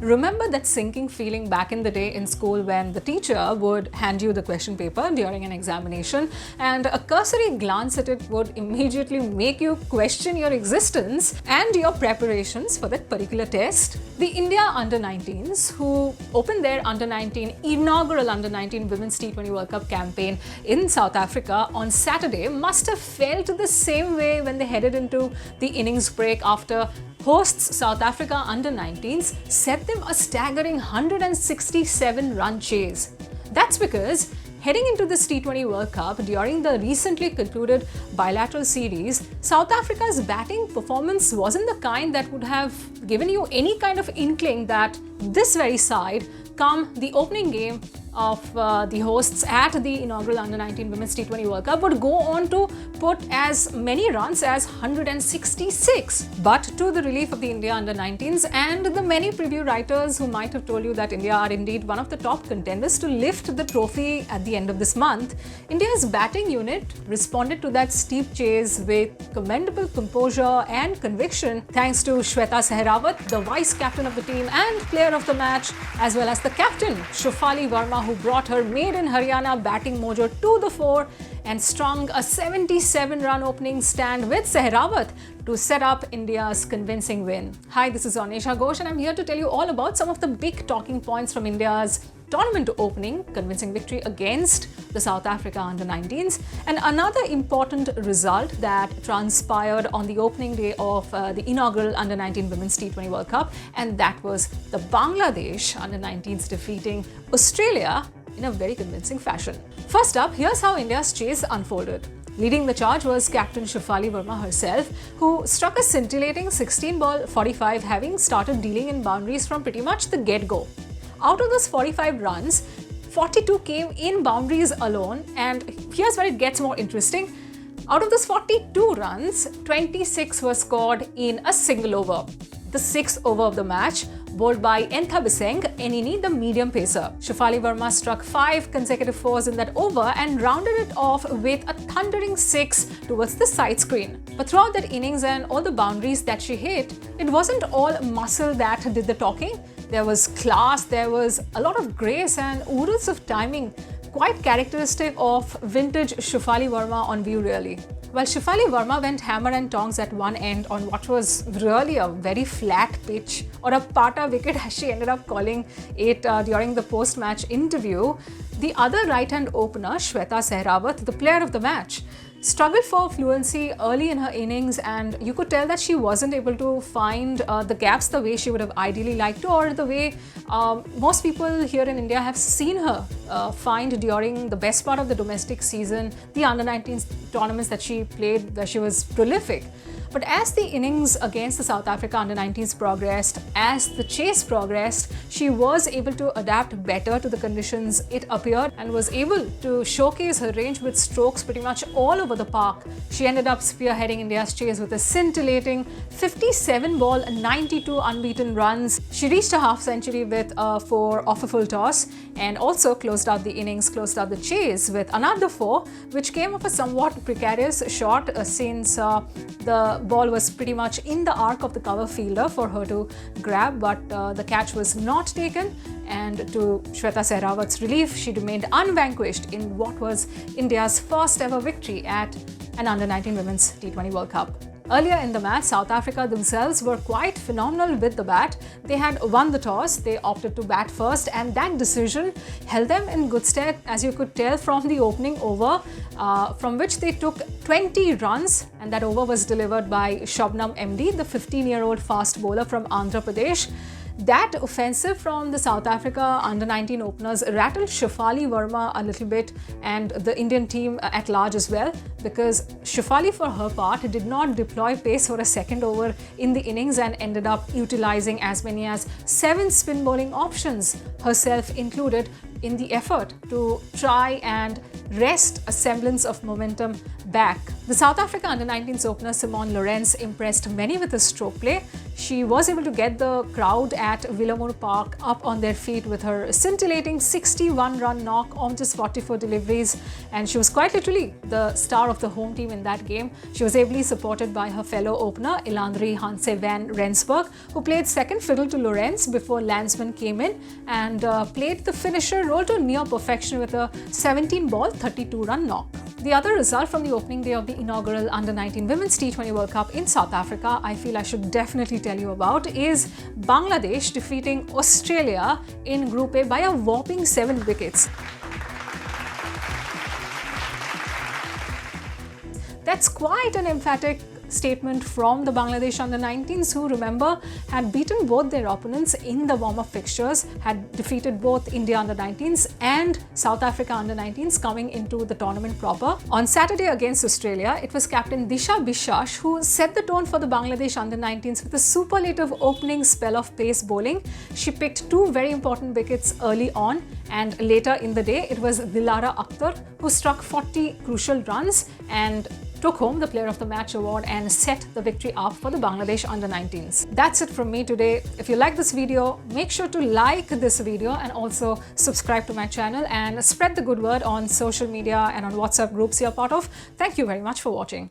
Remember that sinking feeling back in the day in school when the teacher would hand you the question paper during an examination and a cursory glance at it would immediately make you question your existence and your preparations for that particular test? The India Under-19s, who opened their Under-19 inaugural Under-19 Women's T20 World Cup campaign in South Africa on Saturday, must have felt the same way when they headed into the innings break after hosts South Africa Under-19s set them a staggering 167-run chase. That's because heading into this T20 World Cup during the recently concluded bilateral series, South Africa's batting performance wasn't the kind that would have given you any kind of inkling that this very side, come the opening game of the hosts at the inaugural Under-19 Women's T20 World Cup, would go on to put as many runs as 166. But to the relief of the India Under-19s and the many preview writers who might have told you that India are indeed one of the top contenders to lift the trophy at the end of this month, India's batting unit responded to that steep chase with commendable composure and conviction, thanks to Shweta Sehrawat, the vice-captain of the team and player of the match, as well as the captain, Shafali Verma, who brought her made in Haryana batting mojo to the fore and strung a 77-run opening stand with Sehrawat to set up India's convincing win. Hi, this is Anisha Ghosh and I'm here to tell you all about some of the big talking points from India's tournament opening convincing victory against the South Africa Under-19s, and another important result that transpired on the opening day of the inaugural Under-19 Women's T20 World Cup, and that was the Bangladesh Under-19s defeating Australia in a very convincing fashion. First up, here's how India's chase unfolded. Leading the charge was captain Shafali Verma herself, who struck a scintillating 16-ball 45, having started dealing in boundaries from pretty much the get-go. Out of those 45 runs, 42 came in boundaries alone, and here's where it gets more interesting. Out of those 42 runs, 26 were scored in a single over. The sixth over of the match, bowled by Enthabiseng Enini, the medium pacer. Shafali Verma struck 5 consecutive fours in that over and rounded it off with a thundering 6 towards the side screen. But throughout that innings and all the boundaries that she hit, it wasn't all muscle that did the talking. There was class, there was a lot of grace and oodles of timing, quite characteristic of vintage Shafali Verma on view really. While Shafali Verma went hammer and tongs at one end on what was really a very flat pitch, or a pata wicket as she ended up calling it during the post-match interview, the other right-hand opener, Shweta Sehrawat, the player of the match, struggled for fluency early in her innings, and you could tell that she wasn't able to find the gaps the way she would have ideally liked to, or the way most people here in India have seen her find during the best part of the domestic season, the Under-19 tournaments that she played where she was prolific. But as the innings against the South Africa Under-19s progressed, as the chase progressed, she was able to adapt better to the conditions, it appeared, and was able to showcase her range with strokes pretty much all over the park. She ended up spearheading India's chase with a scintillating 57-ball, 92 unbeaten runs. She reached a half century with 4 off a full toss, and also closed out the innings, closed out the chase with another 4, which came off a somewhat precarious shot since the ball was pretty much in the arc of the cover fielder for her to grab, but the catch was not taken, and to Shweta Sehrawat's relief, she remained unvanquished in what was India's first ever victory at an Under-19 Women's T20 World Cup. Earlier in the match, South Africa themselves were quite phenomenal with the bat. They had won the toss, they opted to bat first, and that decision held them in good stead, as you could tell from the opening over, from which they took 20 runs, and that over was delivered by Shobnam MD, the 15-year-old fast bowler from Andhra Pradesh. That offensive from the South Africa Under-19 openers rattled Shafali Verma a little bit, and the Indian team at large as well, because Shafali for her part did not deploy pace for a second over in the innings and ended up utilizing as many as 7 spin bowling options, herself included, in the effort to try and wrest a semblance of momentum back. The South Africa Under-19s opener Simon Lawrence impressed many with his stroke play, She was able to get the crowd at Villamore Park up on their feet with her scintillating 61-run knock on just 44 deliveries, and she was quite literally the star of the home team in that game. She was ably supported by her fellow opener Elandri Hanse van Rensburg, who played second fiddle to Lorenz before Landsman came in and played the finisher role to near perfection with a 17-ball 32-run knock. The other result from the opening day of the inaugural Under-19 Women's T20 World Cup in South Africa I feel I should definitely tell you about is Bangladesh defeating Australia in Group A by a whopping 7 wickets. That's quite an emphatic statement from the Bangladesh Under-19s, who, remember, had beaten both their opponents in the warm-up fixtures, had defeated both India Under-19s and South Africa Under-19s coming into the tournament proper. On Saturday against Australia, it was captain Disha Biswas who set the tone for the Bangladesh Under-19s with a superlative opening spell of pace bowling. She picked 2 very important wickets early on, and later in the day it was Dilara Akhtar who struck 40 crucial runs and took home the Player of the Match award and set the victory up for the Bangladesh Under-19s. That's it from me today. If you like this video, make sure to like this video and also subscribe to my channel and spread the good word on social media and on WhatsApp groups you're part of. Thank you very much for watching.